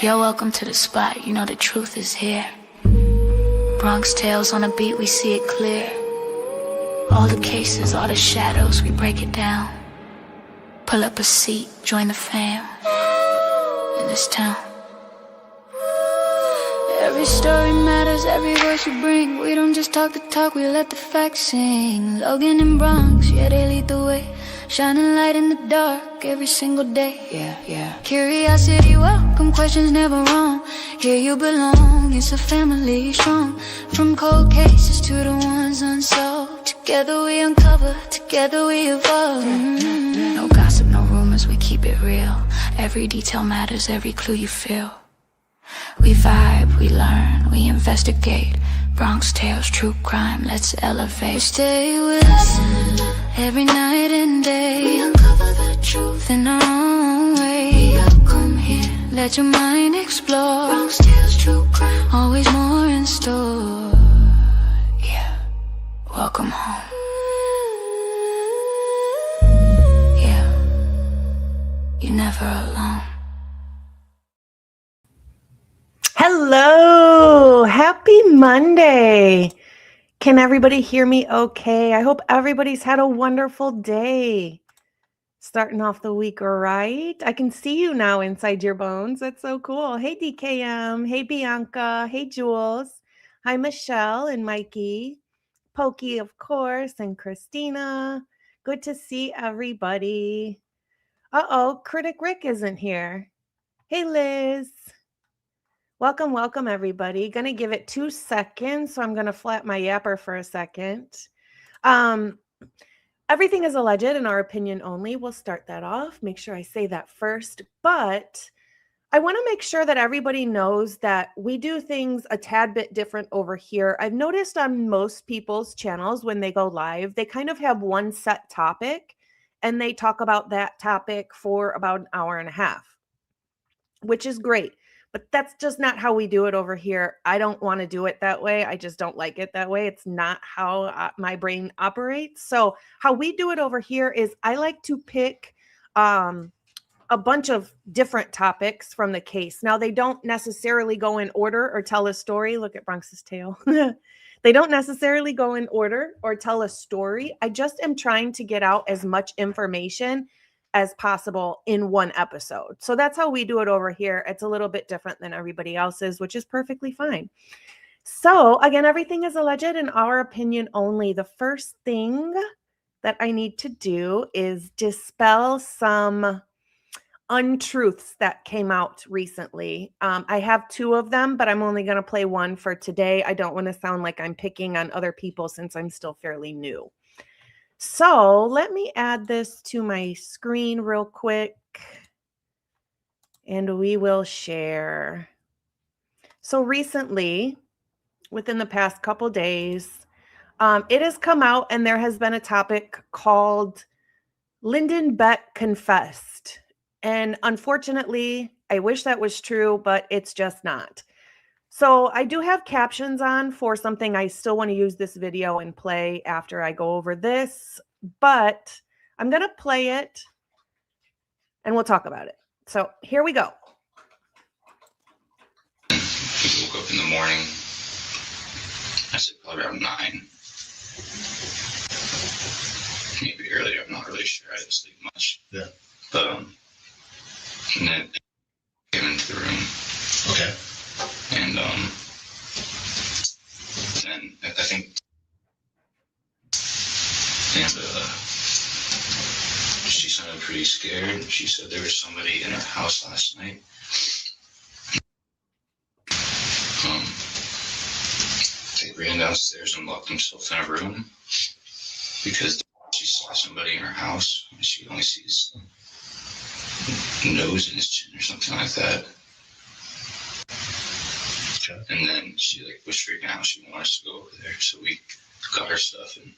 You're welcome to the spot, you know the truth is here. BronxTails on a beat, we see it clear. All the cases, all the shadows, we break it down. Pull up a seat, join the fam in this town. Every story matters, every voice you bring. We don't just talk the talk, we let the facts sing. Logan and Bronx, yeah, they lead the way. Shining light in the dark every single day. Yeah. Curiosity welcome, questions never wrong. Here you belong, it's a family strong. From cold cases to the ones unsolved. Together we uncover, together we evolve. No gossip, no rumors, we keep it real. Every detail matters, every clue you feel. We vibe, we learn, we investigate. BronxTails, true crime, let's elevate. Stay with us every night and day. We uncover the truth in our own way. Come here, let your mind explore. BronxTails, true crime, always more in store. Yeah, welcome home. Yeah, you're never alone. Hello, happy Monday. Can everybody hear me okay? I hope everybody's had a wonderful day. Starting off the week right. I can see you now inside your bones. That's so cool. Hey, DKM. Hey, Bianca. Hey, Jules. Hi, Michelle and Mikey. Pokey, of course, and Christina. Good to see everybody. Uh-oh, Critic Rick isn't here. Hey, Liz. Welcome, everybody. Gonna give it 2 seconds, so I'm gonna flap my yapper for a second. Everything is alleged in our opinion only. We'll start that off. Make sure I say that first. But I want to make sure that everybody knows that we do things a tad bit different over here. I've noticed on most people's channels when they go live, they kind of have one set topic, and they talk about that topic for about an hour and a half, which is great. But that's just not how we do it over here. I don't want to do it that way. I just don't like it that way. It's not how my brain operates. So how we do it over here is I like to pick a bunch of different topics from the case. Now, they don't necessarily go in order or tell a story. Look at Bronx's tail. They don't necessarily go in order or tell a story. I just am trying to get out as much information as possible in one episode. So that's how we do it over here. It's a little bit different than everybody else's, which is perfectly fine. So again, everything is alleged in our opinion only. The first thing that I need to do is dispel some untruths that came out recently. I have 2 of them, but I'm only going to play one for today. I don't want to sound like I'm picking on other people since I'm still fairly new. So let me add this to my screen real quick, and we will share. So recently, within the past couple days, it has come out, and there has been a topic called Lynden Beck confessed. And unfortunately, I wish that was true, but it's just not. So I do have captions on for something I still want to use this video and play after I go over this, but I'm going to play it and we'll talk about it. So here we go. We woke up in the morning. I said probably around 9. Maybe earlier. I'm not really sure. I didn't sleep much. Yeah. But and then came into the room. Okay. And I think she sounded pretty scared. She said there was somebody in her house last night. They ran downstairs and locked themselves in a room because she saw somebody in her house and she only sees nose in his chin or something like that. Okay. And then she was freaking out. She wanted us to go over there, so we got her stuff and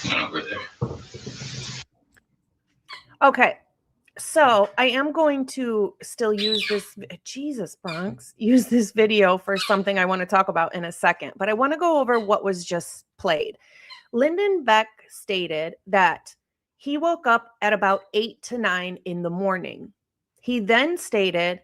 went over there. Okay, so I am going to still use this, Jesus, Bronx, use this video for something I want to talk about in a second, but I want to go over what was just played. Lynden Beck stated that he woke up at about 8 to 9 in the morning. He then stated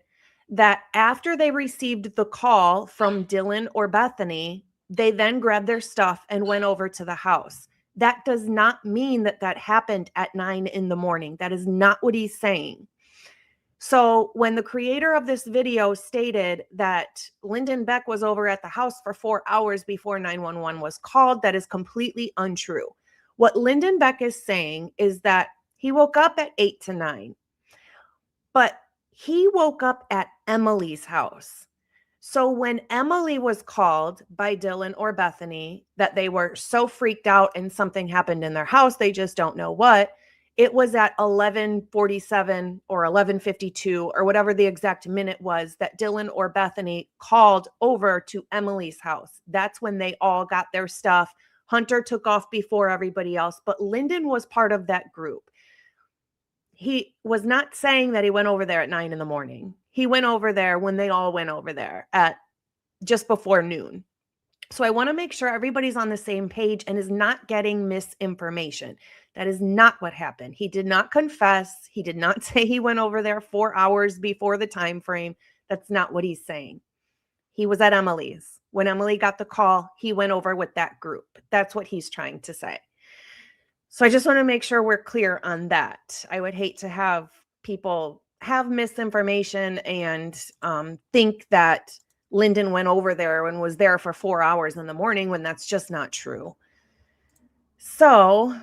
that after they received the call from Dylan or Bethany, they then grabbed their stuff and went over to the house. That does not mean that that happened at 9 in the morning. That is not what he's saying. So when the creator of this video stated that Lynden Beck was over at the house for 4 hours before 911 was called, that is completely untrue. What Lynden Beck is saying is that he woke up at 8 to 9, but he woke up at Emily's house. So when Emily was called by Dylan or Bethany that they were so freaked out and something happened in their house, they just don't know what, it was at 11:47 or 11:52 or whatever the exact minute was that Dylan or Bethany called over to Emily's house. That's when they all got their stuff. Hunter took off before everybody else, but Lynden was part of that group. He was not saying that he went over there at 9 in the morning. He went over there when they all went over there at just before noon. So I want to make sure everybody's on the same page and is not getting misinformation. That is not what happened. He did not confess. He did not say he went over there 4 hours before the time frame. That's not what he's saying. He was at Emily's. When Emily got the call, he went over with that group. That's what he's trying to say. So I just want to make sure we're clear on that. I would hate to have people have misinformation and think that Lynden went over there and was there for 4 hours in the morning when that's just not true. So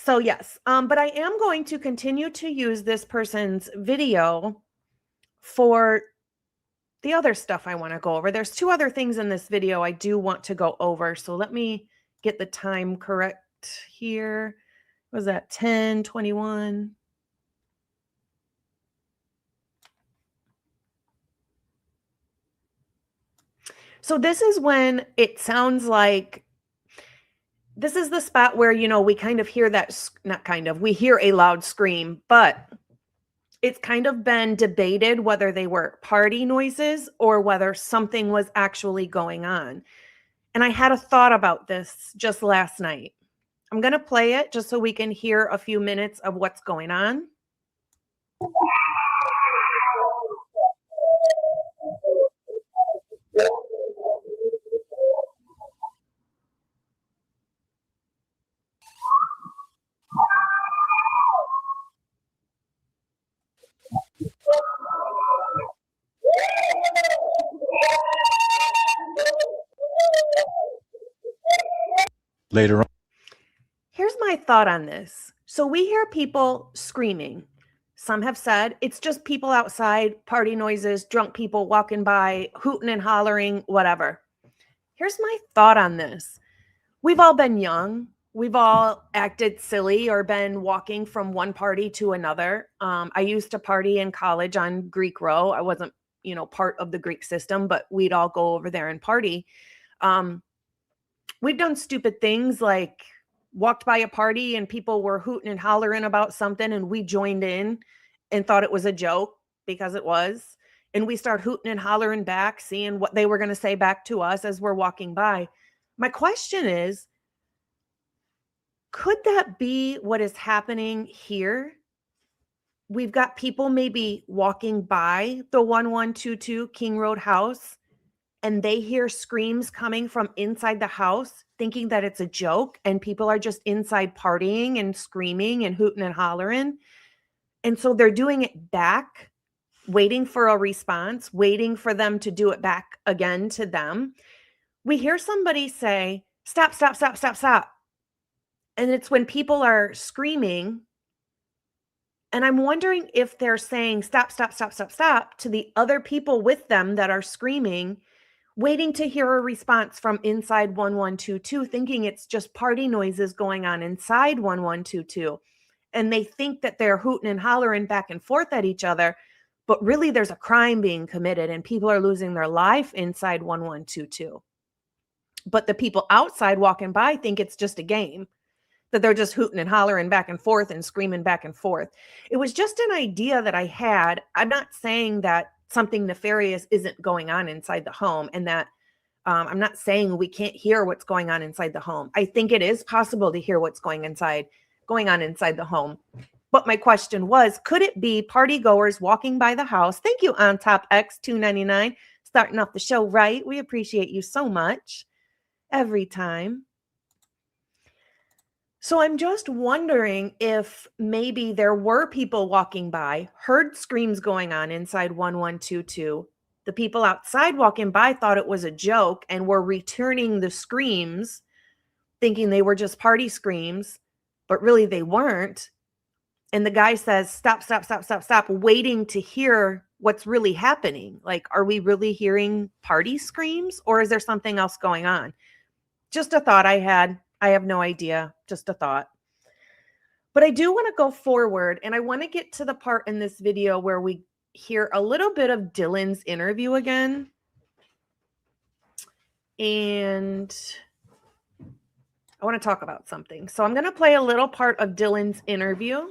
yes, but I am going to continue to use this person's video for the other stuff I want to go over. There's 2 other things in this video I do want to go over. So let me get the time correct here. Was that 10:21? So this is when it sounds like this is the spot where, you know, we kind of hear that, not kind of, we hear a loud scream, but it's kind of been debated whether they were party noises or whether something was actually going on. And I had a thought about this just last night. I'm going to play it just so we can hear a few minutes of what's going on. Later on. Here's my thought on this. So we hear people screaming. Some have said it's just people outside, party noises, drunk people walking by, hooting and hollering, whatever. Here's my thought on this. We've all been young. We've all acted silly or been walking from one party to another. I used to party in college on Greek Row. I wasn't, you know, part of the Greek system, but we'd all go over there and party. We've done stupid things like walked by a party and people were hooting and hollering about something and we joined in and thought it was a joke because it was. And we start hooting and hollering back, seeing what they were going to say back to us as we're walking by. My question is, could that be what is happening here? We've got people maybe walking by the 1122 King Road house and they hear screams coming from inside the house thinking that it's a joke and people are just inside partying and screaming and hooting and hollering. And so they're doing it back, waiting for a response, waiting for them to do it back again to them. We hear somebody say, stop, stop, stop, stop, stop. And it's when people are screaming. And I'm wondering if they're saying stop, stop, stop, stop, stop to the other people with them that are screaming, waiting to hear a response from inside 1122, thinking it's just party noises going on inside 1122. And they think that they're hooting and hollering back and forth at each other, but really there's a crime being committed and people are losing their life inside 1122. But the people outside walking by think it's just a game, that they're just hooting and hollering back and forth and screaming back and forth. It was just an idea that I had. I'm not saying that something nefarious isn't going on inside the home and that I'm not saying we can't hear what's going on inside the home. I think it is possible to hear what's going on inside the home. But my question was, could it be party goers walking by the house? Thank you, On Top X 299, starting off the show right. We appreciate you so much every time. So I'm just wondering if maybe there were people walking by, heard screams going on inside 1122. The people outside walking by thought it was a joke and were returning the screams, thinking they were just party screams, but really they weren't. And the guy says, stop, stop, stop, stop, stop, waiting to hear what's really happening. Like, are we really hearing party screams, or is there something else going on? Just a thought I had. I have no idea. Just a thought. But I do want to go forward, and I want to get to the part in this video where we hear a little bit of Dylan's interview again. And I want to talk about something. So I'm going to play a little part of Dylan's interview.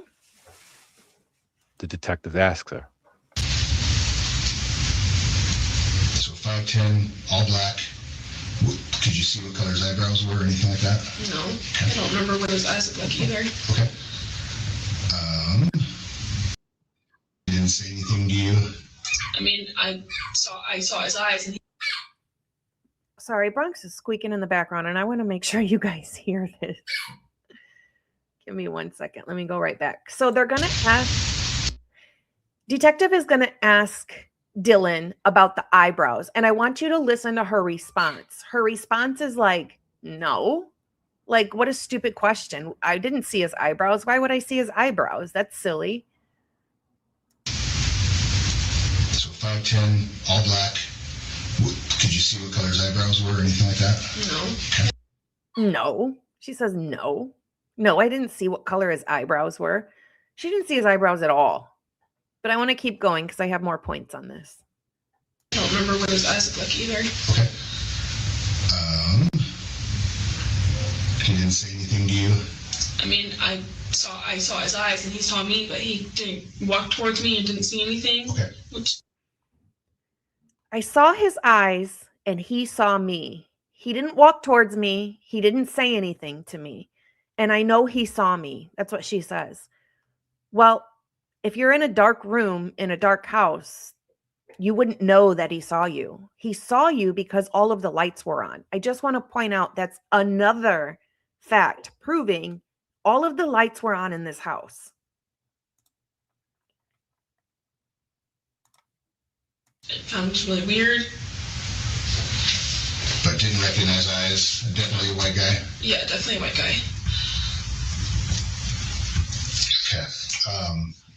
The detective asks her. So 5'10", all black. Could you see what color his eyebrows were or anything like that? No, okay. I don't remember what his eyes look like either. Okay. He didn't say anything to you? I mean, I saw his eyes, and Sorry, Bronx is squeaking in the background, and I want to make sure you guys hear this. Give me 1 second. Let me go right back. So they're going to ask, detective is going to ask Dylan about the eyebrows, and I want you to listen to her response. Her response is like, no. Like, what a stupid question. I didn't see his eyebrows. Why would I see his eyebrows? That's silly. So 5'10", all black. Could you see what color his eyebrows were or anything like that? no. Okay. No. She says no. No, I didn't see what color his eyebrows were. She didn't see his eyebrows at all. But I want to keep going because I have more points on this. I don't remember what his eyes look like either. Okay. He didn't say anything to you? I mean, I saw his eyes, and he saw me, but he didn't walk towards me and didn't see anything. Okay. Which I saw his eyes and he saw me. He didn't walk towards me. He didn't say anything to me. And I know he saw me. That's what she says. Well, if you're in a dark room in a dark house, you wouldn't know that he saw you. He saw you because all of the lights were on. I just want to point out that's another fact proving all of the lights were on in this house. I found it really weird. But didn't recognize eyes. Definitely a white guy. Yeah, definitely a white guy. Okay.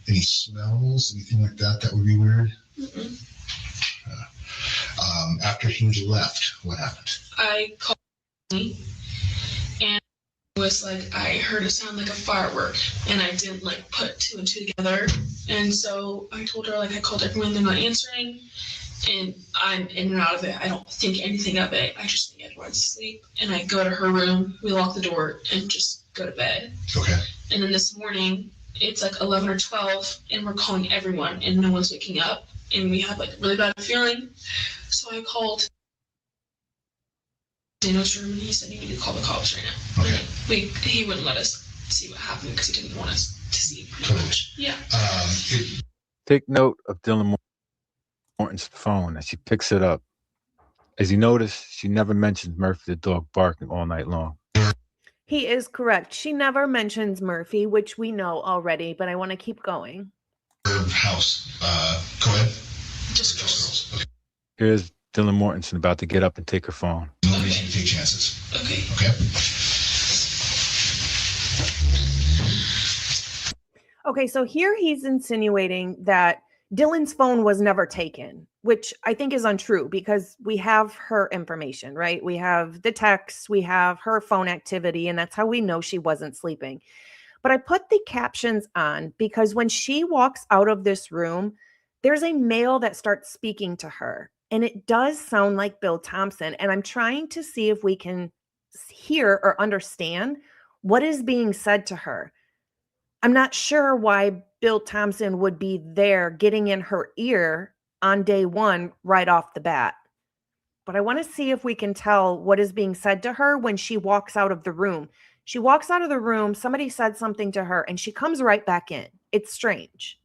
Any smells, anything like that that would be weird? Mm-mm. After he left, what happened? I called me, and it was like I heard a sound like a firework, and I didn't like put two and two together. And so I told her, like, I called everyone, they're not answering, and I'm in and out of it. I don't think anything of it. I just think everyone's asleep. And I go to her room, we lock the door, and just go to bed. Okay. And then this morning, it's like 11 or 12, and we're calling everyone, and no one's waking up. And we have like a really bad feeling. So I called Dano's room, and he said, you need to call the cops right now. Okay. He wouldn't let us see what happened because he didn't want us to see. Totally. Yeah. Take note of Dylan Mortensen's phone as she picks it up. As you notice, she never mentions Murphy the dog barking all night long. He is correct. She never mentions Murphy, which we know already, but I want to keep going. House. Go ahead. Just girls. Okay. Here's Dylan Mortensen about to get up and take her phone. No reason to take chances. Okay. Okay. Okay, so here he's insinuating that Dylan's phone was never taken, which I think is untrue because we have her information, right? We have the texts, we have her phone activity, and that's how we know she wasn't sleeping. But I put the captions on because when she walks out of this room, there's a male that starts speaking to her, and it does sound like Bill Thompson. And I'm trying to see if we can hear or understand what is being said to her. I'm not sure why Bill Thompson would be there getting in her ear on day one right off the bat. But I want to see if we can tell what is being said to her when she walks out of the room. She walks out of the room. Somebody said something to her and she comes right back in. It's strange.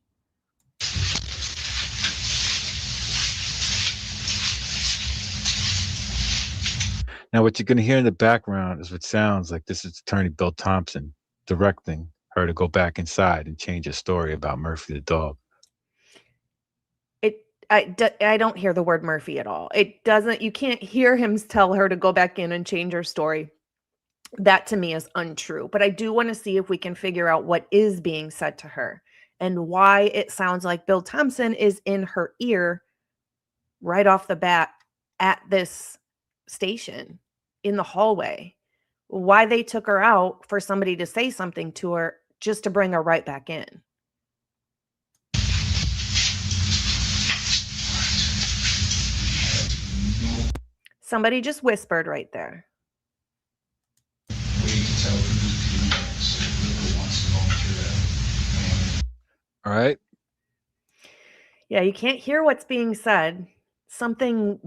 Now, what you're going to hear in the background is what sounds like this is Attorney Bill Thompson directing her to go back inside and change a story about Murphy the dog. I don't hear the word Murphy at all. It doesn't, you can't hear him tell her to go back in and change her story. That to me is untrue. But I do want to see if we can figure out what is being said to her and why it sounds like Bill Thompson is in her ear right off the bat at this station in the hallway. Why they took her out for somebody to say something to her just to bring her right back in. Somebody just whispered right there. All right. Yeah, you can't hear what's being said. Something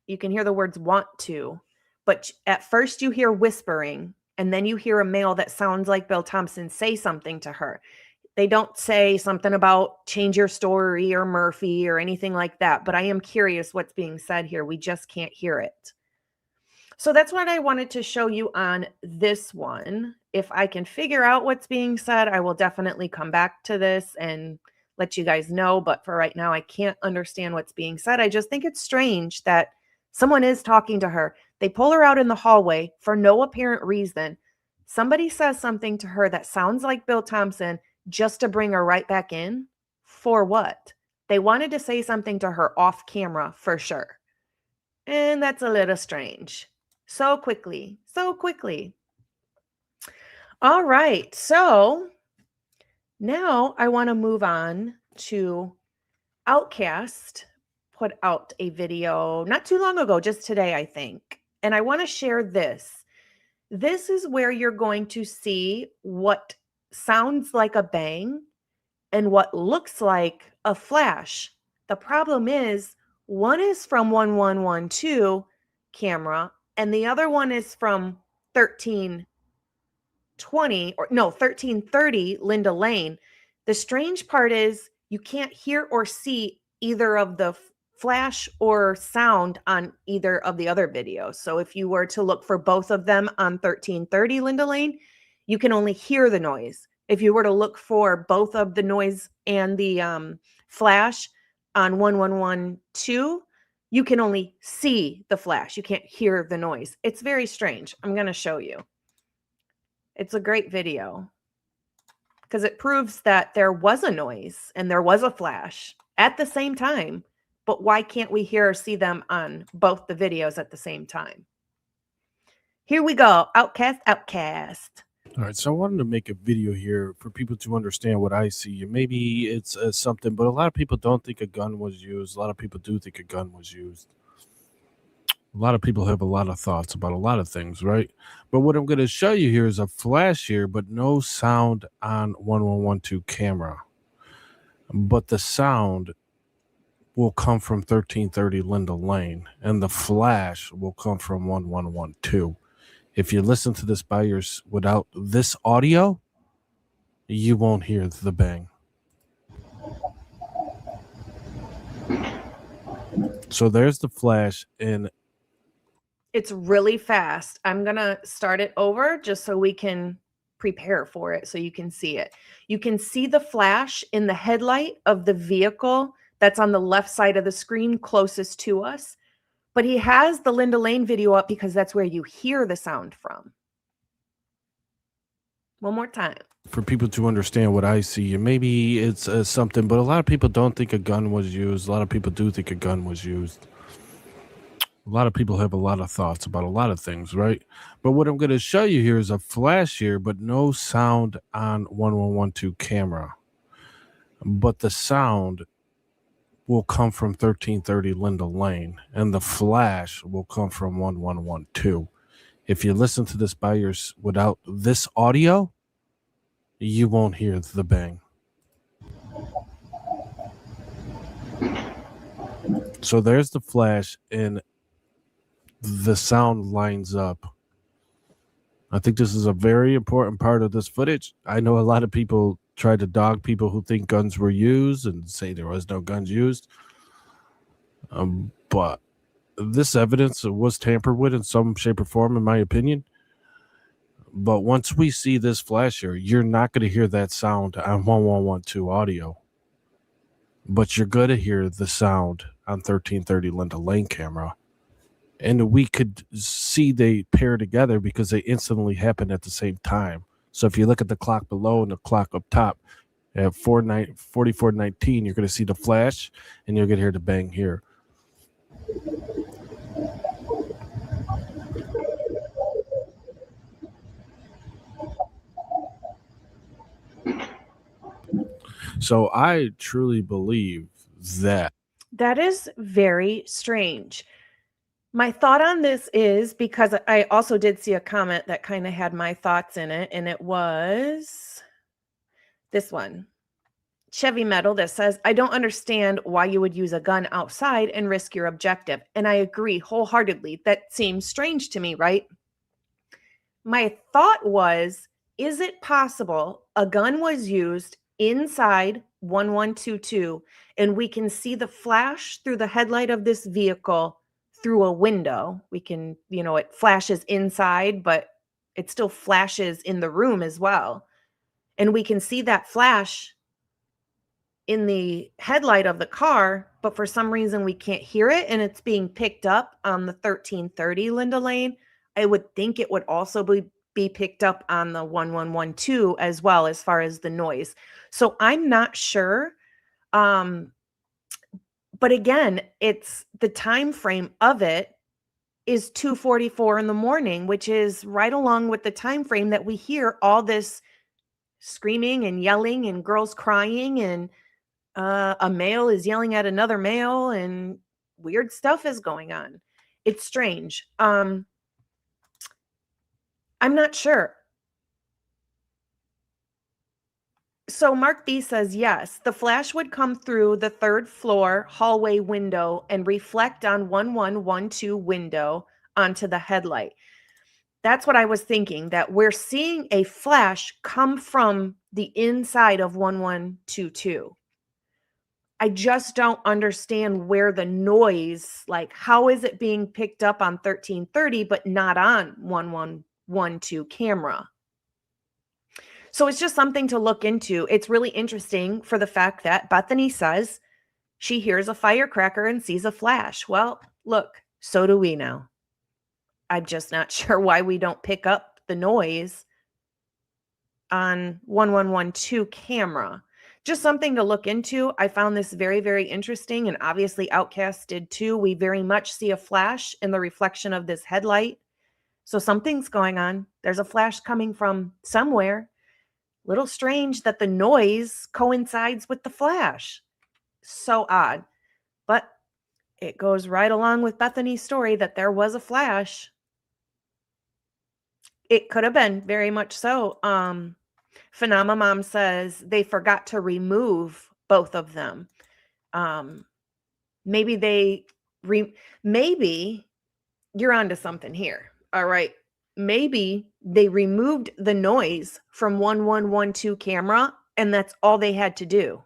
you can hear the words want to, but at first you hear whispering and then you hear a male that sounds like Bill Thompson say something to her. They don't say something about change your story or Murphy or anything like that, but I am curious what's being said here. We just can't hear it. So that's what I wanted to show you on this one. If I can figure out what's being said, I will definitely come back to this and let you guys know. But for right now, I can't understand what's being said. I just think it's strange that someone is talking to her. They pull her out in the hallway for no apparent reason. Somebody says something to her that sounds like Bill Thompson just to bring her right back in. For what? They wanted to say something to her off camera for sure. And that's a little strange. So quickly. All right. So now I want to move on to Outcast. Put out a video not too long ago, just today, I think. And I want to share this. This is where you're going to see what sounds like a bang and what looks like a flash. The problem is one is from 1112 camera and the other one is from 1330 Linda Lane. The strange part is you can't hear or see either of the flash or sound on either of the other videos. So if you were to look for both of them on 1330 Linda Lane, you can only hear the noise. If you were to look for both of the noise and the flash on 1112, you can only see the flash. You can't hear the noise. It's very strange. I'm going to show you. It's a great video because it proves that there was a noise and there was a flash at the same time. But why can't we hear or see them on both the videos at the same time? Here we go. Outcast. All right, so I wanted to make a video here for people to understand what I see. And maybe it's something, but a lot of people don't think a gun was used. A lot of people do think a gun was used. A lot of people have a lot of thoughts about a lot of things, right? But what I'm going to show you here is a flash here, but no sound on 1112 camera. But the sound will come from 1330 Linda Lane, and the flash will come from 1112. If you listen to this by yours without this audio, you won't hear the bang. So there's the flash, and it's really fast. I'm going to start it over just so we can prepare for it so you can see it. You can see the flash in the headlight of the vehicle that's on the left side of the screen closest to us. But he has the Linda Lane video up because that's where you hear the sound from. One more time. For people to understand what I see, and maybe it's something, but a lot of people don't think a gun was used. A lot of people do think a gun was used. A lot of people have a lot of thoughts about a lot of things, right? But what I'm going to show you here is a flash here, but no sound on 1112 camera. But the sound will come from 1330 Linda Lane, and the flash will come from 1112. If you listen to this by yours without this audio, you won't hear the bang. So there's the flash, and the sound lines up I think this is a very important part of this footage. I know a lot of people try to dog people who think guns were used and say there was no guns used. But this evidence was tampered with in some shape or form, in my opinion. But once we see this flash here, you're not going to hear that sound on 1112 audio. But you're going to hear the sound on 1330 Linden Lane camera. And we could see they pair together because they instantly happen at the same time. So if you look at the clock below and the clock up top at 44:19, you're going to see the flash and you're going to hear the bang here. So I truly believe that. That is very strange. My thought on this is, because I also did see a comment that kind of had my thoughts in it, and it was this one. Chevy Metal that says, I don't understand why you would use a gun outside and risk your objective. And I agree wholeheartedly. That seems strange to me, right? My thought was, is it possible a gun was used inside 1122 and we can see the flash through the headlight of this vehicle through a window? We can, it flashes inside, but it still flashes in the room as well. And we can see that flash in the headlight of the car, but for some reason we can't hear it, and it's being picked up on the 1330 Linden Lane. I would think it would also be picked up on the 1112 as well, as far as the noise. So I'm not sure. But again, it's the time frame of it is 2:44 in the morning, which is right along with the time frame that we hear all this screaming and yelling and girls crying, and a male is yelling at another male, and weird stuff is going on. It's strange. I'm not sure. So Mark B says, yes, the flash would come through the third floor hallway window and reflect on 1112 window onto the headlight. That's what I was thinking, that we're seeing a flash come from the inside of 1122. I just don't understand where the noise, like how is it being picked up on 1330, but not on 1112 camera? So it's just something to look into. It's really interesting for the fact that Bethany says she hears a firecracker and sees a flash. Well, look, so do we now. I'm just not sure why we don't pick up the noise on 1112 camera. Just something to look into. I found this very, very interesting, and obviously Outcast did too. We very much see a flash in the reflection of this headlight. So something's going on. There's a flash coming from somewhere. Little strange that the noise coincides with the flash. So odd. But it goes right along with Bethany's story that there was a flash. It could have been, very much so. Phenomena Mom says they forgot to remove both of them. Maybe maybe you're onto something here. All right. Maybe they removed the noise from 1112 camera, and that's all they had to do,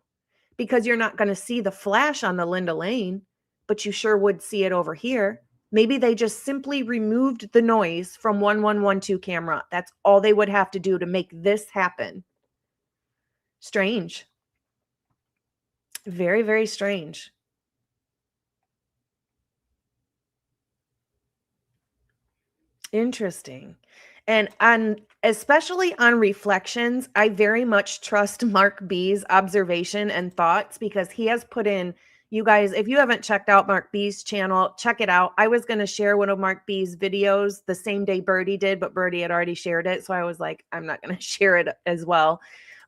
because you're not going to see the flash on the Linden Lane, but you sure would see it over here. Maybe they just simply removed the noise from 1112 camera. That's all they would have to do to make this happen. Strange. Very, very strange. Interesting. And especially on reflections, I very much trust Mark B's observation and thoughts, because he has put in, you guys, if you haven't checked out Mark B's channel, check it out. I was going to share one of Mark B's videos the same day Birdie did, but Birdie had already shared it. So I was like, I'm not going to share it as well.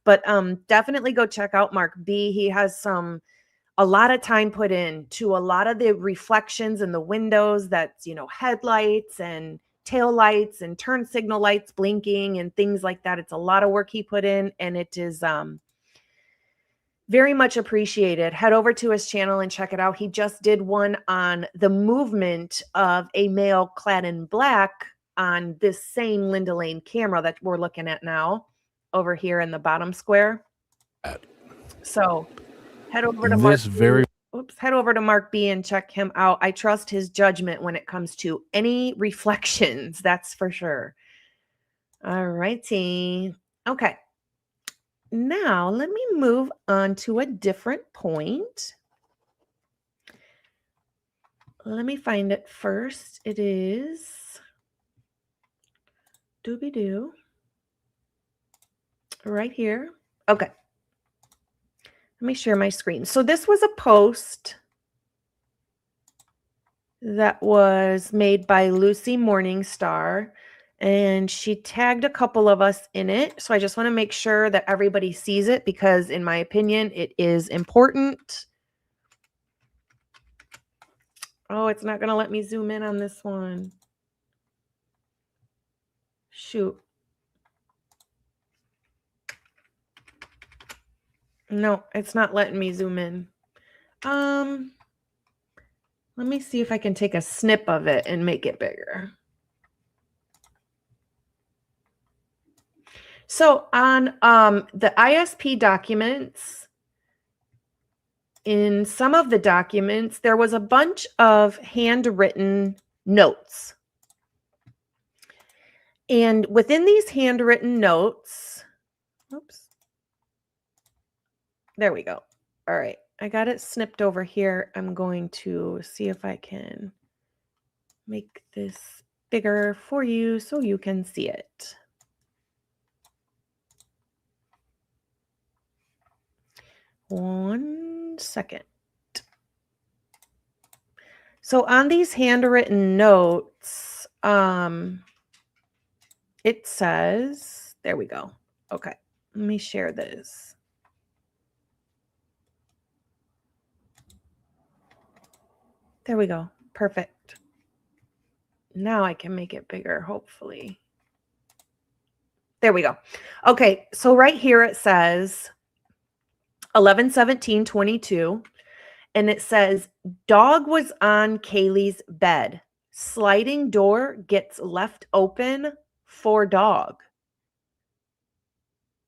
But definitely go check out Mark B. He has a lot of time put in to a lot of the reflections in the windows, that's, headlights and tail lights and turn signal lights blinking and things like that. It's a lot of work he put in, and it is very much appreciated. Head over to his channel and check it out. He just did one on the movement of a male clad in black on this same Linda Lane camera that we're looking at now over here in the bottom square. So head over to head over to Mark B and check him out. I trust his judgment when it comes to any reflections. That's for sure. All righty. Okay. Now let me move on to a different point. Let me find it first. It is doobie-doo right here. Okay. Let me share my screen. So this was a post that was made by Lucy Morningstar, and she tagged a couple of us in it. So I just want to make sure that everybody sees it because in my opinion, it is important. Oh, it's not going to let me zoom in on this one. Shoot. No, it's not letting me zoom in. Let me see if I can take a snip of it and make it bigger. So on the ISP documents, in some of the documents, there was a bunch of handwritten notes. And within these handwritten notes, oops, there we go. All right, I got it snipped over here. I'm going to see if I can make this bigger for you so you can see it. One second. So on these handwritten notes, it says, there we go. Okay, let me share this. There we go. Perfect. Now I can make it bigger, hopefully. There we go. Okay, so right here it says 11/17/22, and it says, dog was on Kaylee's bed. Sliding door gets left open for dog.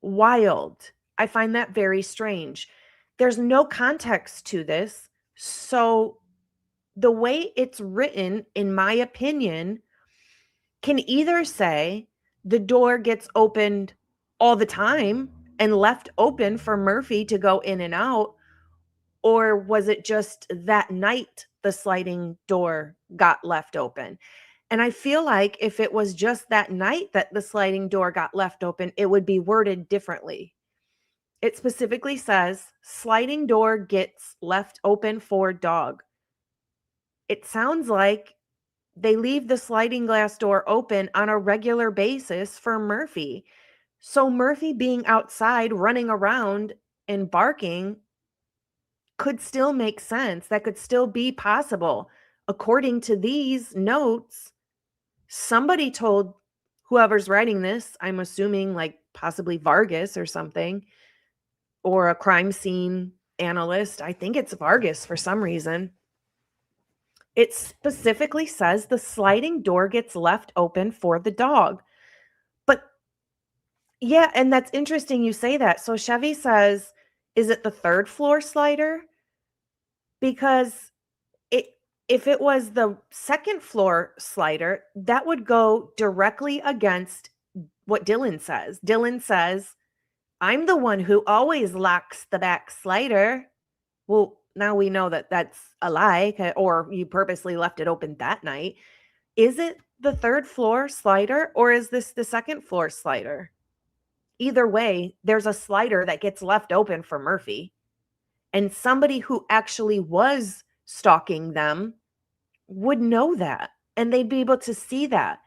Wild. I find that very strange. There's no context to this. So the way it's written, in my opinion, can either say the door gets opened all the time and left open for Murphy to go in and out, or was it just that night the sliding door got left open? And I feel like if it was just that night that the sliding door got left open, it would be worded differently. It specifically says sliding door gets left open for dog. It sounds like they leave the sliding glass door open on a regular basis for Murphy. So Murphy being outside, running around and barking could still make sense. That could still be possible. According to these notes, somebody told whoever's writing this, I'm assuming like possibly Vargas or something, or a crime scene analyst. I think it's Vargas for some reason. It specifically says the sliding door gets left open for the dog. But yeah, and that's interesting you say that. So Chevy says, is it the third floor slider? Because if it was the second floor slider, that would go directly against what Dylan says. Dylan says, I'm the one who always locks the back slider. Well, now we know that that's a lie, or you purposely left it open that night. Is it the third floor slider, or is this the second floor slider? Either way, there's a slider that gets left open for Murphy. And somebody who actually was stalking them would know that, and they'd be able to see that.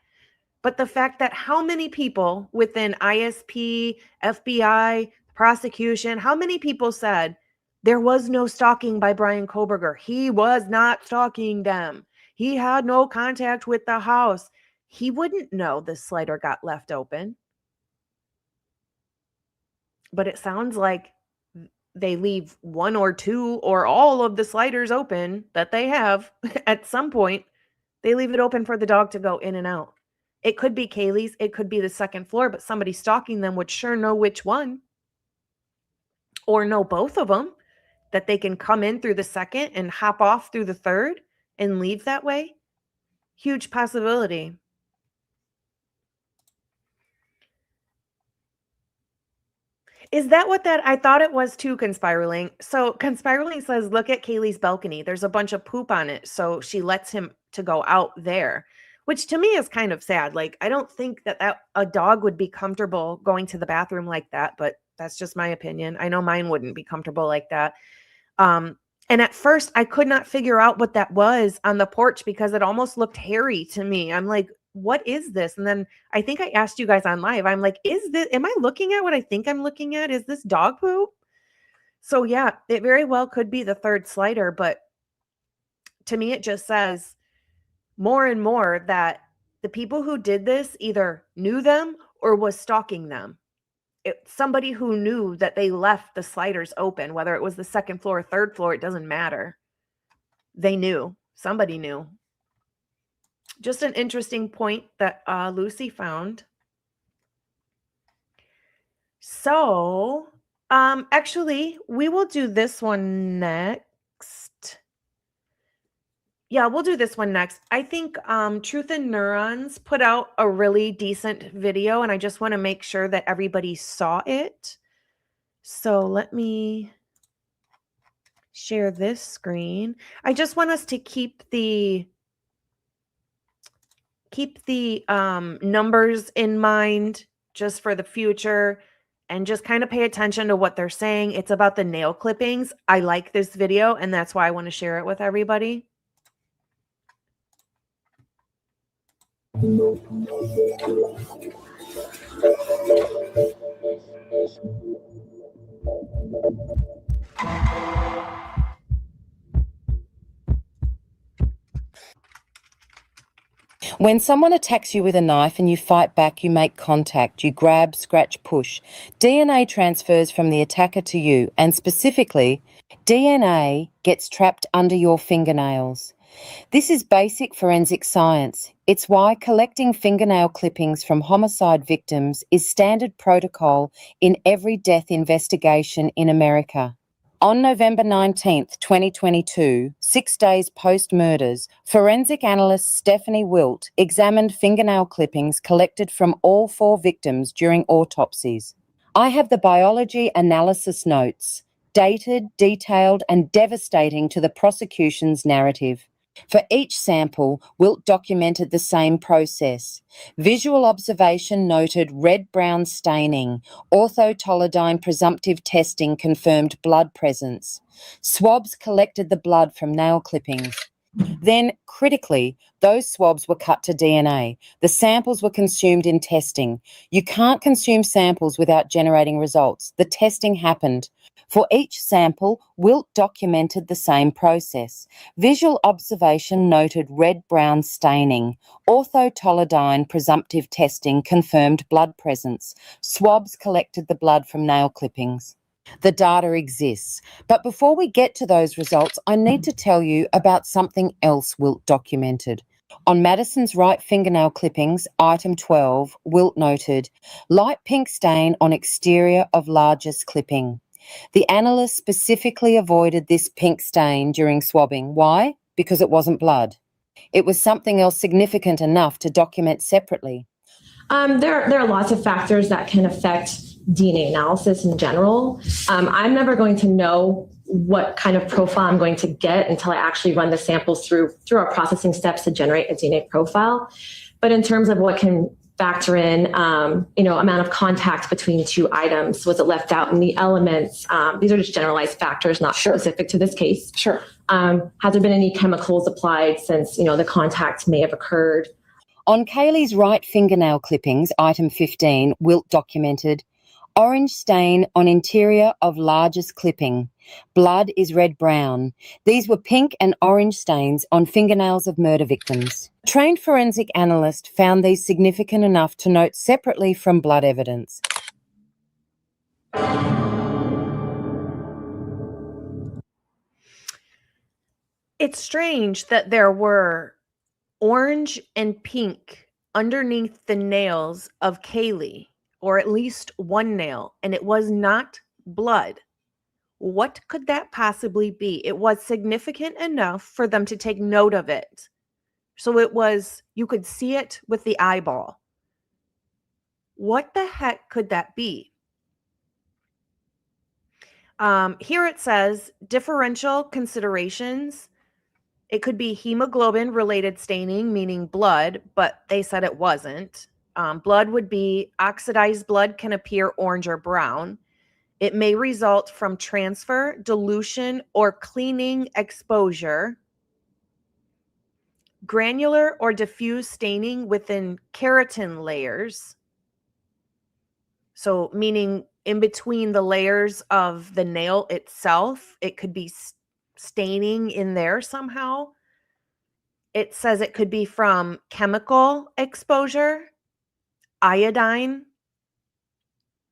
But the fact that how many people within ISP, FBI, prosecution, how many people said there was no stalking by Brian Koberger? He was not stalking them. He had no contact with the house. He wouldn't know the slider got left open. But it sounds like they leave one or two or all of the sliders open that they have at some point. They leave it open for the dog to go in and out. It could be Kaylee's, it could be the second floor, but somebody stalking them would sure know which one, or know both of them, that they can come in through the second and hop off through the third and leave that way. Huge possibility. Is that what that, I thought it was too, Conspiraling. So Conspiraling says, look at Kaylee's balcony. There's a bunch of poop on it. So she lets him to go out there, which to me is kind of sad. Like, I don't think that a dog would be comfortable going to the bathroom like that, but that's just my opinion. I know mine wouldn't be comfortable like that. And at first I could not figure out what that was on the porch because it almost looked hairy to me. I'm like, what is this? And then I think I asked you guys on live, I'm like, am I looking at what I think I'm looking at? Is this dog poop? So yeah, it very well could be the third slider, but to me, it just says more and more that the people who did this either knew them or was stalking them. Somebody who knew that they left the sliders open, whether it was the second floor or third floor, it doesn't matter. They knew. Somebody knew. Just an interesting point that Lucy found. So, actually, we will do this one next. Yeah, we'll do this one next. I think Truth and Neurons put out a really decent video, and I just want to make sure that everybody saw it. So let me share this screen. I just want us to keep the numbers in mind just for the future, and just kind of pay attention to what they're saying. It's about the nail clippings. I like this video, and that's why I want to share it with everybody. When someone attacks you with a knife and you fight back, you make contact, you grab, scratch, push. DNA transfers from the attacker to you, and specifically, DNA gets trapped under your fingernails. This is basic forensic science. It's why collecting fingernail clippings from homicide victims is standard protocol in every death investigation in America. On November 19th, 2022, 6 days post-murders, forensic analyst Stephanie Wilt examined fingernail clippings collected from all 4 victims during autopsies. I have the biology analysis notes, dated, detailed, and devastating to the prosecution's narrative. For each sample, Wilt documented the same process. Visual observation noted red-brown staining. Orthotolidine presumptive testing confirmed blood presence. Swabs collected the blood from nail clippings. Then, critically, those swabs were cut to DNA. The samples were consumed in testing. You can't consume samples without generating results. The testing happened. For each sample, Wilt documented the same process. Visual observation noted red-brown staining. Orthotolidine presumptive testing confirmed blood presence. Swabs collected the blood from nail clippings. The data exists. But before we get to those results, I need to tell you about something else Wilt documented. On Madison's right fingernail clippings, item 12, Wilt noted, light pink stain on exterior of largest clipping. The analyst specifically avoided this pink stain during swabbing. Why? Because it wasn't blood. It was something else significant enough to document separately. There are lots of factors that can affect DNA analysis in general. I'm never going to know what kind of profile I'm going to get until I actually run the samples through our processing steps to generate a DNA profile. But in terms of what can factor in, amount of contact between 2 items, was it left out in the elements? These are just generalized factors, not specific to this case. Sure. Has there been any chemicals applied since, the contact may have occurred? On Kaylee's right fingernail clippings, item 15, Wilt documented, orange stain on interior of largest clipping. Blood is red-brown. These were pink and orange stains on fingernails of murder victims. A trained forensic analyst found these significant enough to note separately from blood evidence. It's strange that there were orange and pink underneath the nails of Kaylee, or at least one nail, and it was not blood. What could that possibly be? It was significant enough for them to take note of it. So it was, you could see it with the eyeball. What the heck could that be? Here it says differential considerations. It could be hemoglobin related staining, meaning blood, but they said it wasn't. Blood would be oxidized blood, can appear orange or brown. It may result from transfer, dilution, or cleaning exposure. Granular or diffuse staining within keratin layers. So meaning in between the layers of the nail itself, it could be staining in there somehow. It says it could be from chemical exposure, iodine.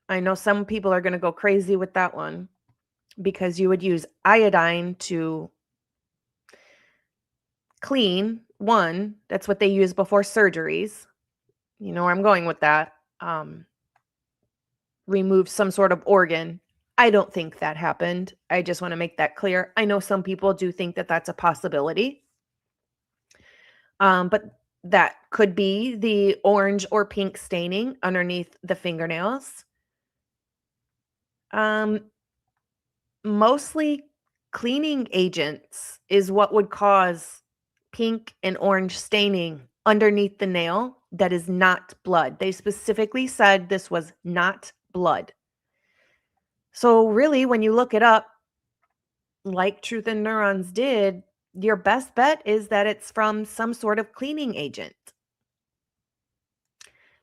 I know some people are going to go crazy with that one because you would use iodine to clean. One, that's what they use before surgeries. You know where I'm going with that. Remove some sort of organ. I don't think that happened. I just want to make that clear. I know some people do think that that's a possibility. But that could be the orange or pink staining underneath the fingernails. Mostly cleaning agents is what would cause pink and orange staining underneath the nail that is not blood. They specifically said this was not blood. So really, when you look it up, like Truth and Neurons did, your best bet is that it's from some sort of cleaning agent.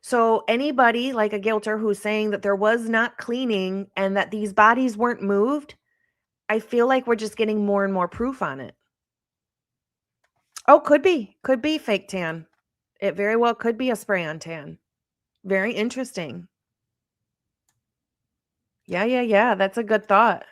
So anybody like a guilter who's saying that there was not cleaning and that these bodies weren't moved, I feel like we're just getting more and more proof on it. Oh, could be fake tan. It very well could be a spray-on tan. Very interesting. Yeah. That's a good thought.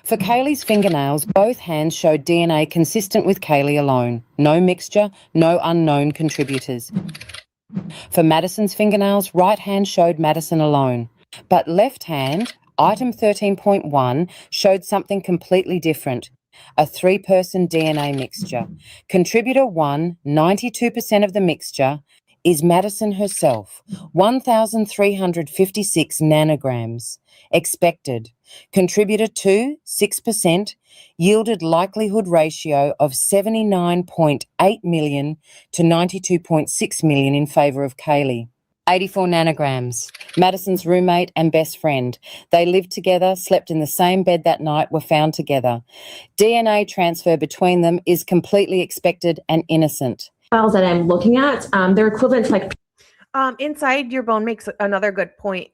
For Kaylee's fingernails, both hands showed DNA consistent with Kaylee alone. No mixture, no unknown contributors. For Madison's fingernails, right hand showed Madison alone. But left hand, item 13.1, showed something completely different. A 3-person DNA mixture. Contributor 1, 92% of the mixture, is Madison herself, 1,356 nanograms. Expected. Contributor 2, 6%, yielded likelihood ratio of 79.8 million to 92.6 million in favour of Kaylee. 84 nanograms. Madison's roommate and best friend. They lived together, slept in the same bed that night, were found together. DNA transfer between them is completely expected and innocent. Files that I'm looking at, they're equivalent to like... Inside Your Bone makes another good point.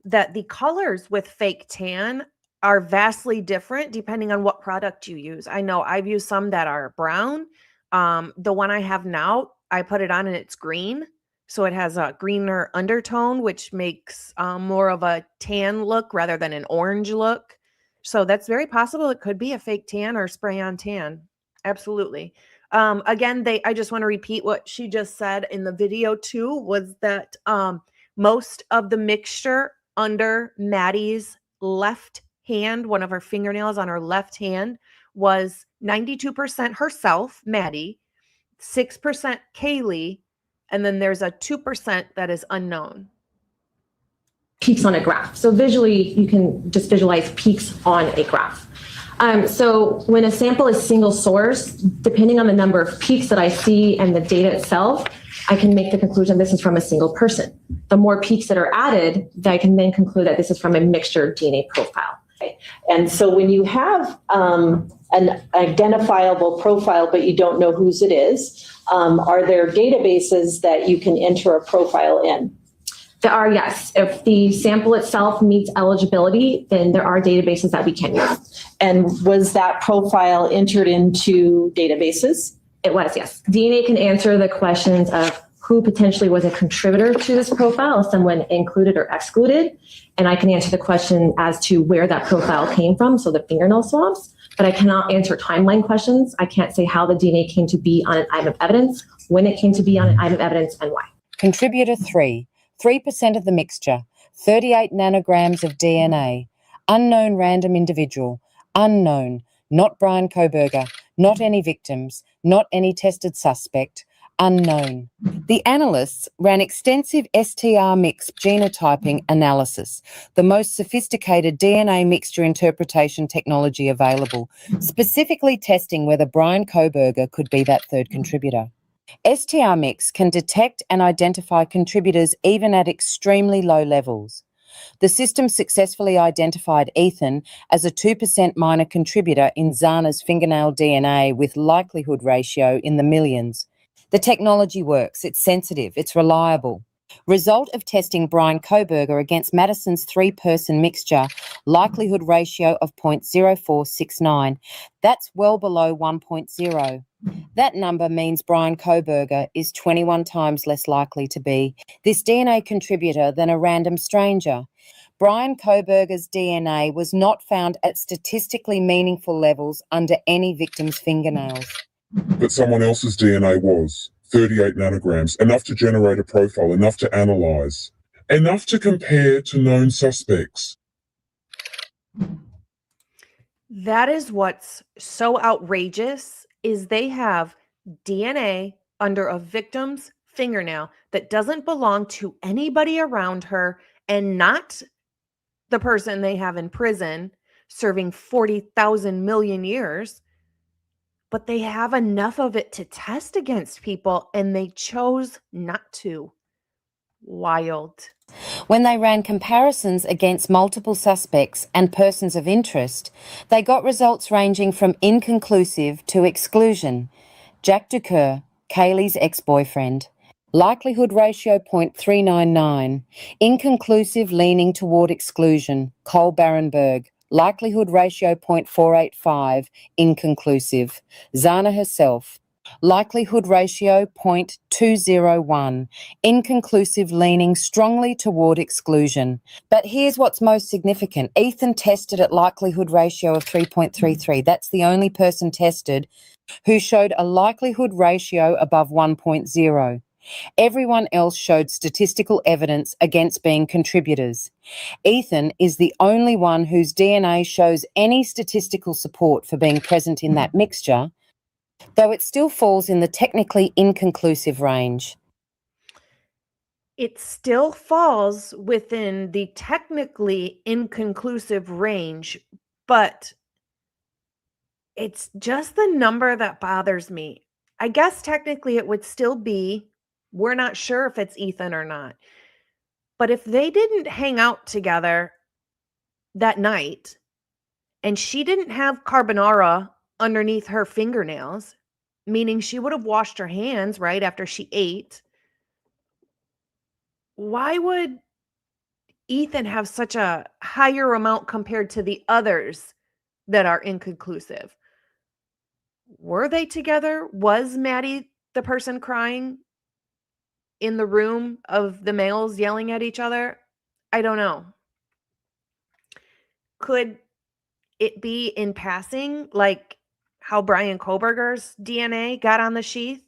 That the colors with fake tan are vastly different depending on what product you use. I know I've used some that are brown. The one I have now, I put it on and it's green. So it has a greener undertone, which makes more of a tan look rather than an orange look. So that's very possible. It could be a fake tan or spray on tan. Absolutely. Again, I just want to repeat what she just said in the video too, was that most of the mixture under Maddie's left hand, one of her fingernails on her left hand, was 92% herself, Maddie, 6% Kaylee, and then there's a 2% that is unknown. Peaks on a graph. So visually, you can just visualize peaks on a graph. So when a sample is single source, depending on the number of peaks that I see and the data itself, I can make the conclusion this is from a single person. The more peaks that are added, I can then conclude that this is from a mixture DNA profile. And so when you have an identifiable profile, but you don't know whose it is, are there databases that you can enter a profile in? There are, yes. If the sample itself meets eligibility, then there are databases that we can use. And was that profile entered into databases? It was, yes. DNA can answer the questions of who potentially was a contributor to this profile, someone included or excluded. And I can answer the question as to where that profile came from, so the fingernail swabs, but I cannot answer timeline questions. I can't say how the DNA came to be on an item of evidence, when it came to be on an item of evidence, and why. Contributor 3, 3% of the mixture, 38 nanograms of DNA, unknown random individual, unknown, not Brian Koberger, not any victims, not any tested suspect, unknown. The analysts ran extensive STR mix genotyping analysis, the most sophisticated DNA mixture interpretation technology available, specifically testing whether Brian Koberger could be that third contributor. STR mix can detect and identify contributors even at extremely low levels. The system successfully identified Ethan as a 2% minor contributor in Zana's fingernail DNA with likelihood ratio in the millions. The technology works, it's sensitive, it's reliable. Result of testing Brian Koberger against Madison's 3-person mixture, likelihood ratio of 0.0469. That's well below 1.0. That number means Brian Koberger is 21 times less likely to be this DNA contributor than a random stranger. Brian Koberger's DNA was not found at statistically meaningful levels under any victim's fingernails. But someone else's DNA was 38 nanograms, enough to generate a profile, enough to analyze, enough to compare to known suspects. That is what's so outrageous, is they have DNA under a victim's fingernail that doesn't belong to anybody around her and not the person they have in prison serving 40,000 million years. But they have enough of it to test against people, and they chose not to. Wild. When they ran comparisons against multiple suspects and persons of interest, they got results ranging from inconclusive to exclusion. Jack Ducour, Kaylee's ex-boyfriend. Likelihood ratio 0.399. Inconclusive leaning toward exclusion. Cole Barenberg. Likelihood ratio 0.485, inconclusive. Zana herself. Likelihood ratio 0.201, inconclusive leaning strongly toward exclusion. But here's what's most significant. Ethan tested at likelihood ratio of 3.33. That's the only person tested who showed a likelihood ratio above 1.0. Everyone else showed statistical evidence against being contributors. Ethan is the only one whose DNA shows any statistical support for being present in that mixture, though it still falls in the technically inconclusive range. It still falls within the technically inconclusive range, but it's just the number that bothers me. I guess technically it would still be, we're not sure if it's Ethan or not. But if they didn't hang out together that night and she didn't have carbonara underneath her fingernails, meaning she would have washed her hands right after she ate, why would Ethan have such a higher amount compared to the others that are inconclusive? Were they together? Was Maddie the person crying in the room of the males yelling at each other? I don't know. Could it be in passing, like how Brian Koberger's DNA got on the sheath?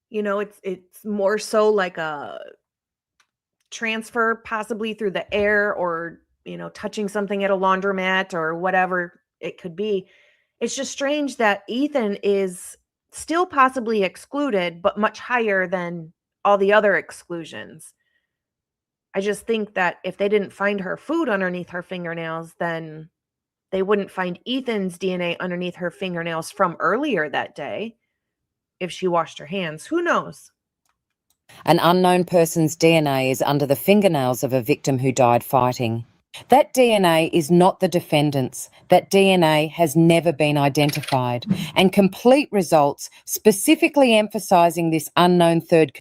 You know, it's more so like a transfer, possibly through the air or, you know, touching something at a laundromat or whatever it could be. It's just strange that Ethan is still possibly excluded, but much higher than all the other exclusions. I just think that if they didn't find her food underneath her fingernails, then they wouldn't find Ethan's DNA underneath her fingernails from earlier that day if she washed her hands. Who knows? An unknown person's DNA is under the fingernails of a victim who died fighting. That DNA is not the defendant's. That DNA has never been identified. And complete results specifically emphasizing this unknown third.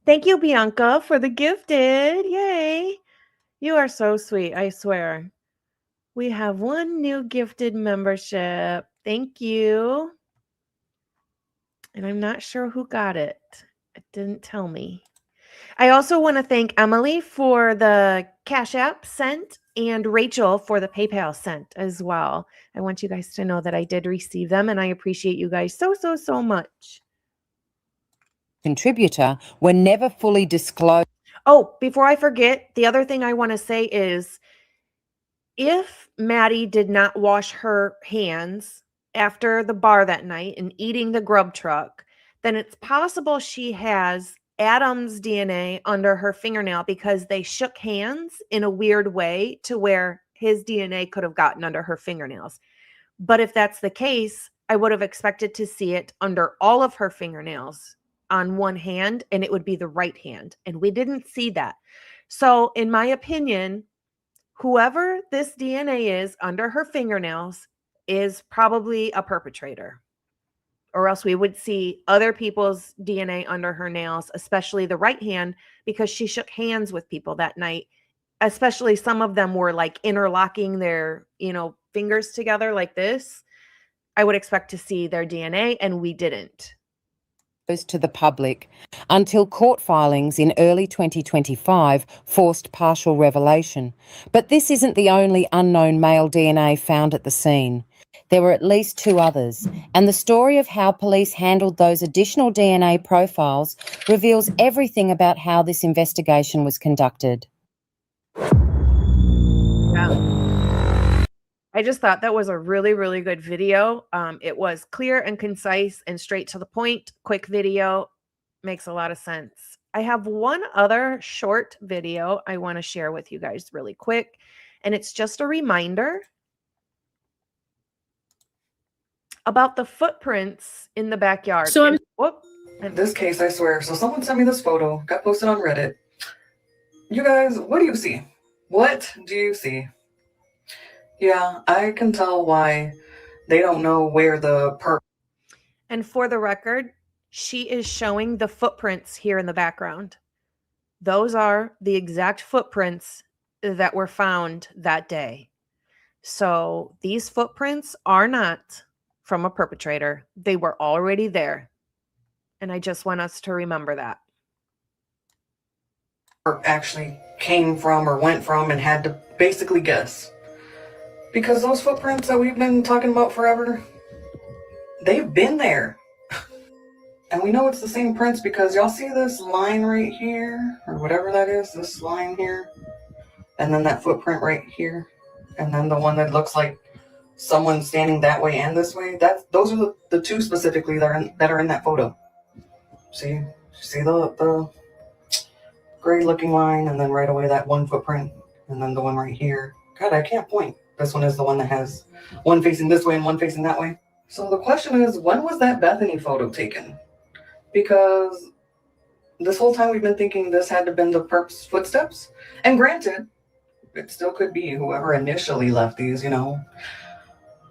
Thank you, Bianca, for the gifted. Yay. You are so sweet, I swear. We have one new gifted membership. Thank you. And I'm not sure who got it. It didn't tell me. I also want to thank Emily for the Cash App sent and Rachel for the PayPal sent as well. I want you guys to know that I did receive them, and I appreciate you guys so much. Contributor were never fully disclosed. Oh, before I forget, the other thing I want to say is if Maddie did not wash her hands after the bar that night and eating the grub truck, then it's possible she has Adam's DNA under her fingernail because they shook hands in a weird way to where his DNA could have gotten under her fingernails. But if that's the case, I would have expected to see it under all of her fingernails on one hand, and it would be the right hand. And we didn't see that. So in my opinion, whoever this DNA is under her fingernails is probably a perpetrator. Or else we would see other people's DNA under her nails, especially the right hand, because she shook hands with people that night. Especially some of them were like interlocking their, fingers together like this. I would expect to see their DNA, and we didn't. To the public until court filings in early 2025 forced partial revelation. But this isn't the only unknown male DNA found at the scene. There were at least 2 others, and the story of how police handled those additional DNA profiles reveals everything about how this investigation was conducted. Yeah. I just thought that was a really good video. It was clear and concise and straight to the point. Quick video. Makes a lot of sense. I have one other short video I want to share with you guys really quick. And it's just a reminder about the footprints in the backyard. So this case, I swear. So someone sent me this photo, got posted on Reddit. You guys, what do you see? What do you see? Yeah, I can tell why they don't know where the And for the record, she is showing the footprints here in the background. Those are the exact footprints that were found that day. So these footprints are not from a perpetrator. They were already there. And I just want us to remember that. actually came from or went from and had to basically guess. Because those footprints that we've been talking about forever, they've been there. And we know it's the same prints because y'all see this line right here, or whatever that is, this line here, and then that footprint right here, and then the one that looks like someone standing that way and this way. Those are the 2 specifically that are in that photo. See the gray looking line, and then right away that one footprint, and then the one right here. God, I can't point. This one is the one that has one facing this way and one facing that way. So the question is, when was that Bethany photo taken? Because this whole time we've been thinking this had to have been the perp's footsteps. And granted, it still could be whoever initially left these,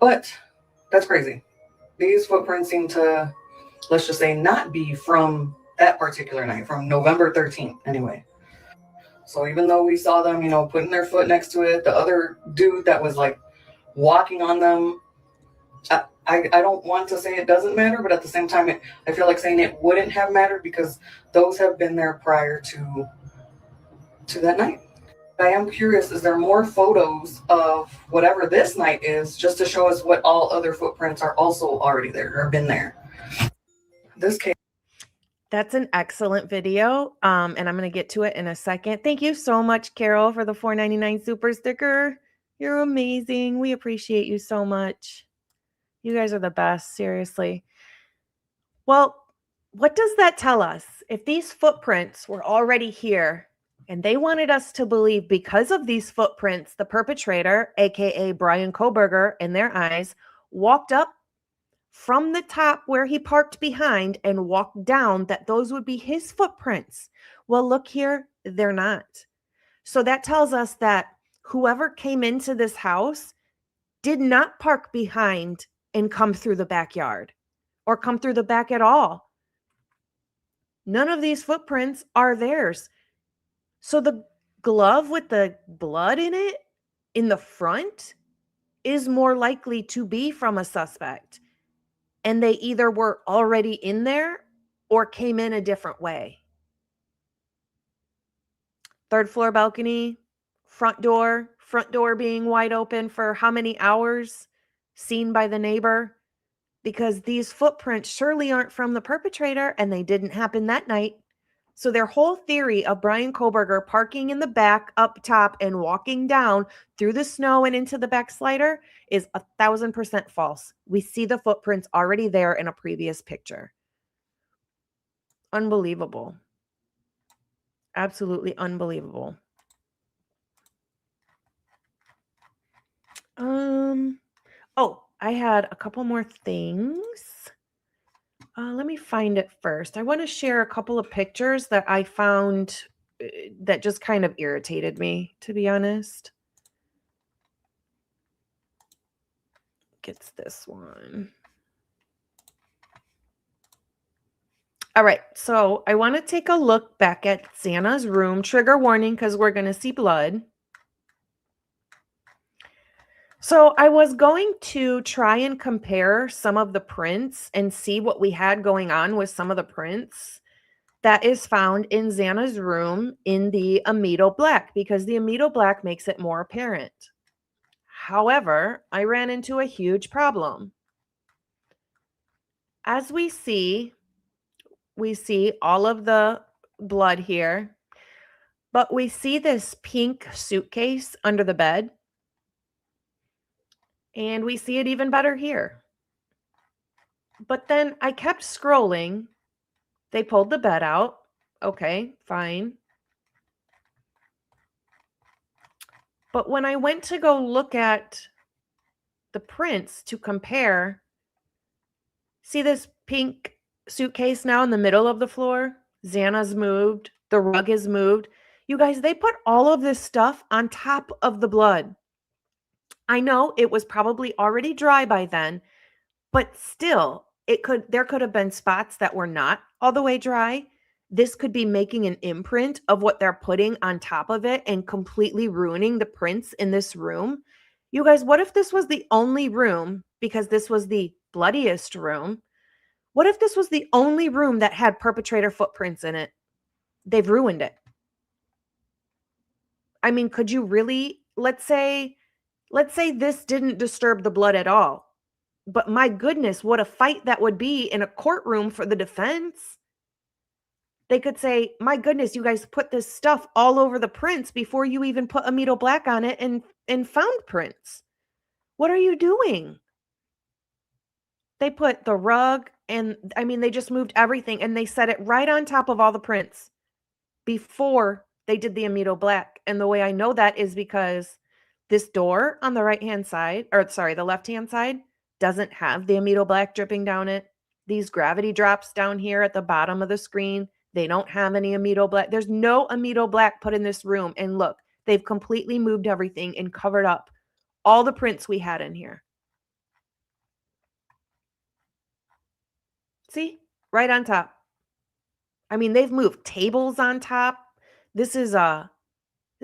But that's crazy. These footprints seem to, let's just say, not be from that particular night, from November 13th anyway. So even though we saw them, putting their foot next to it, the other dude that was like walking on them, I don't want to say it doesn't matter, but at the same time, I feel like saying it wouldn't have mattered because those have been there prior to that night. I am curious, is there more photos of whatever this night is just to show us what all other footprints are also already there or been there? This case. That's an excellent video, and I'm going to get to it in a second. Thank you so much, Carol, for the $4.99 super sticker. You're amazing. We appreciate you so much. You guys are the best, seriously. Well, what does that tell us? If these footprints were already here, and they wanted us to believe because of these footprints, the perpetrator, aka Brian Koberger, in their eyes, walked up from the top where he parked behind and walked down, that those would be his footprints. Well, look here, they're not. So that tells us that whoever came into this house did not park behind and come through the backyard or come through the back at all. None of these footprints are theirs. So the glove with the blood in it in the front is more likely to be from a suspect. and they either were already in there or came in a different way. Third floor balcony, front door being wide open for how many hours, seen by the neighbor, because these footprints surely aren't from the perpetrator and they didn't happen that night. So their whole theory of Brian Koberger parking in the back up top and walking down through the snow and into the backslider is 1,000% false. We see the footprints already there in a previous picture. Unbelievable. Absolutely unbelievable. Oh, I had a couple more things. Let me find it first. I want to share a couple of pictures that I found that just kind of irritated me, to be honest. Gets this one. All right, so I want to take a look back at Xana's room. Trigger warning, because we're going to see blood. So I was going to try and compare some of the prints and see what we had going on with some of the prints that is found in Xana's room in the Amido Black, because the Amido Black makes it more apparent. However, I ran into a huge problem. As we see all of the blood here, but we see this pink suitcase under the bed. And we see it even better here. But then I kept scrolling. They pulled the bed out. Okay, fine. But when I went to go look at the prints to compare, see this pink suitcase now in the middle of the floor? Xana's moved. The rug is moved. You guys, they put all of this stuff on top of the blood. I know it was probably already dry by then, but still, there could have been spots that were not all the way dry. This could be making an imprint of what they're putting on top of it and completely ruining the prints in this room. You guys, what if this was the only room, because this was the bloodiest room? What if this was the only room that had perpetrator footprints in it? They've ruined it. I mean, could you really, let's say this didn't disturb the blood at all. But my goodness, what a fight that would be in a courtroom for the defense. They could say, my goodness, you guys put this stuff all over the prints before you even put Amido Black on it and found prints. What are you doing? They put the rug and, I mean, they just moved everything and they set it right on top of all the prints before they did the Amido Black. And the way I know that is because this door on the right-hand side, or sorry, the left-hand side, doesn't have the Amido Black dripping down it. These gravity drops down here at the bottom of the screen, they don't have any Amido Black. There's no Amido Black put in this room. And look, they've completely moved everything and covered up all the prints we had in here. See? Right on top. I mean, they've moved tables on top. This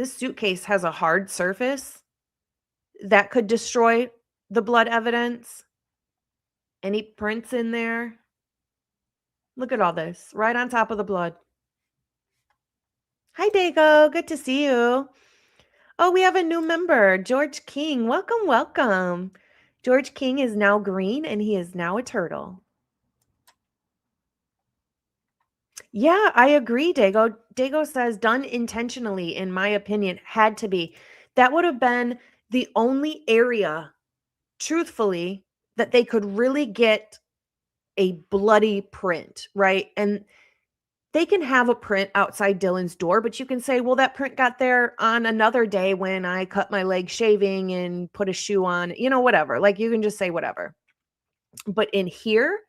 suitcase has a hard surface that could destroy the blood evidence. Any prints in there? Look at all this, right on top of the blood. Hi, Dago. Good to see you. Oh, we have a new member, George King. Welcome, welcome. George King is now green, and he is now a turtle. Yeah, I agree, Dago. Dago says done intentionally, in my opinion, had to be. That would have been the only area, truthfully, that they could really get a bloody print, right? And they can have a print outside Dylan's door, but you can say, well, that print got there on another day when I cut my leg shaving and put a shoe on, you know, whatever. Like, you can just say whatever. But in here,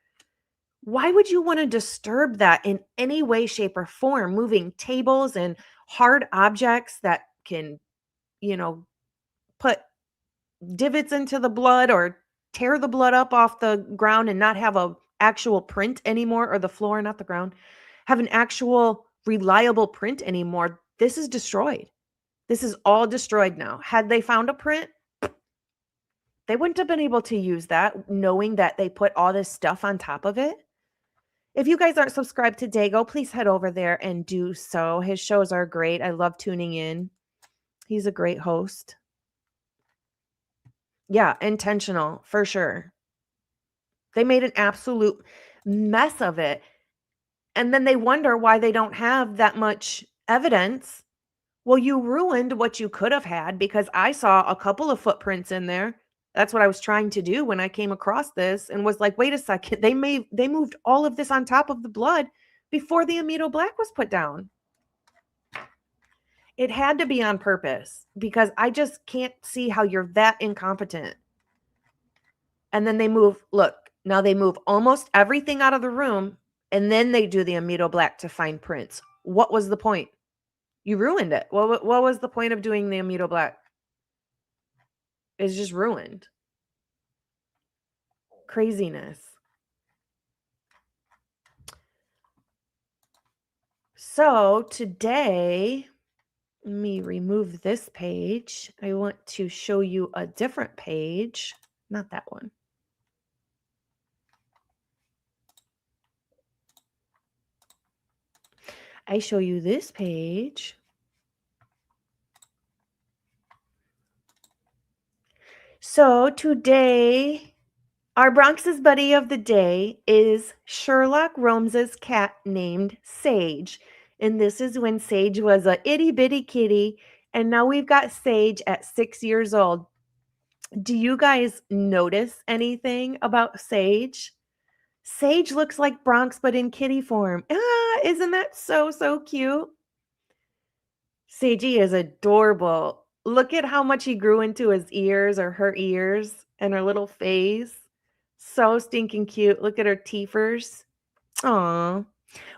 why would you want to disturb that in any way, shape, or form? Moving tables and hard objects that can, you know, put divots into the blood or tear the blood up off the ground and not have a actual print anymore, or the floor, not the ground, have an actual reliable print anymore. This is destroyed. This is all destroyed now. Had they found a print, They wouldn't have been able to use that knowing that they put all this stuff on top of it. If you guys aren't subscribed to Dago, please head over there and do so. His shows are great. I love tuning in. He's a great host. Yeah, intentional, for sure. They made an absolute mess of it. And then they wonder why they don't have that much evidence. Well, you ruined what you could have had, because I saw a couple of footprints in there. That's what I was trying to do when I came across this and was like, wait a second, they moved all of this on top of the blood before the amido black was put down. It had to be on purpose, because I just can't see how you're that incompetent. And then they move, look, now they move almost everything out of the room, and then they do the amido black to find prints. What was the point? You ruined it. What was the point of doing the amido black? It's just ruined. Craziness. So today, let me remove this page. I want to show you a different page, not that one. I show you this page. So today, our Bronx's buddy of the day is Sherlock Holmes's cat named Sage. And this is when Sage was a itty bitty kitty. And now we've got Sage at 6 years old. Do you guys notice anything about Sage? Sage looks like Bronx, but in kitty form. Isn't that so, so cute? Sagey is adorable. Look at how much he grew into his ears, or her ears, and her little face. So stinking cute. Look at her teethers. Aw.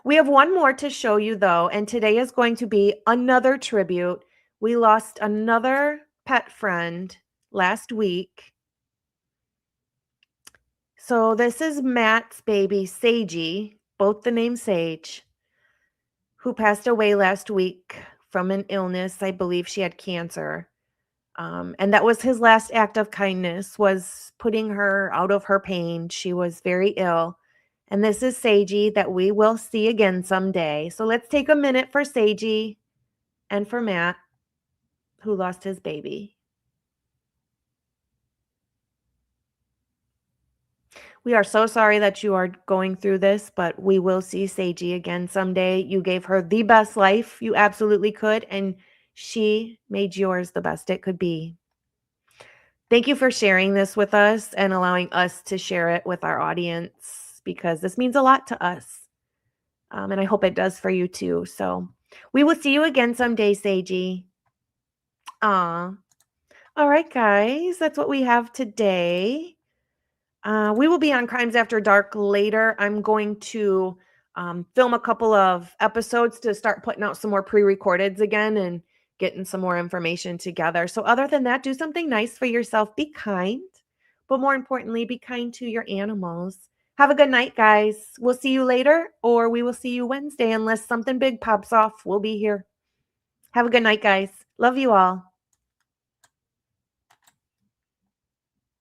We have one more to show you, though, and today is going to be another tribute. We lost another pet friend last week. So this is Matt's baby, Sagey, both the name Sage, who passed away last week from an illness. I believe she had cancer. And that was his last act of kindness, was putting her out of her pain. She was very ill. And this is Sagey that we will see again someday. So let's take a minute for Sagey and for Matt, who lost his baby. We are so sorry that you are going through this, but we will see Sagey again someday. You gave her the best life you absolutely could, and she made yours the best it could be. Thank you for sharing this with us and allowing us to share it with our audience, because this means a lot to us. And I hope it does for you too. So we will see you again someday, Sagey. Aw. All right, guys, that's what we have today. We will be on Crimes After Dark later. I'm going to film a couple of episodes to start putting out some more pre-recordeds again and getting some more information together. So other than that, do something nice for yourself. Be kind, but more importantly, be kind to your animals. Have a good night, guys. We'll see you later, or we will see you Wednesday unless something big pops off. We'll be here. Have a good night, guys. Love you all.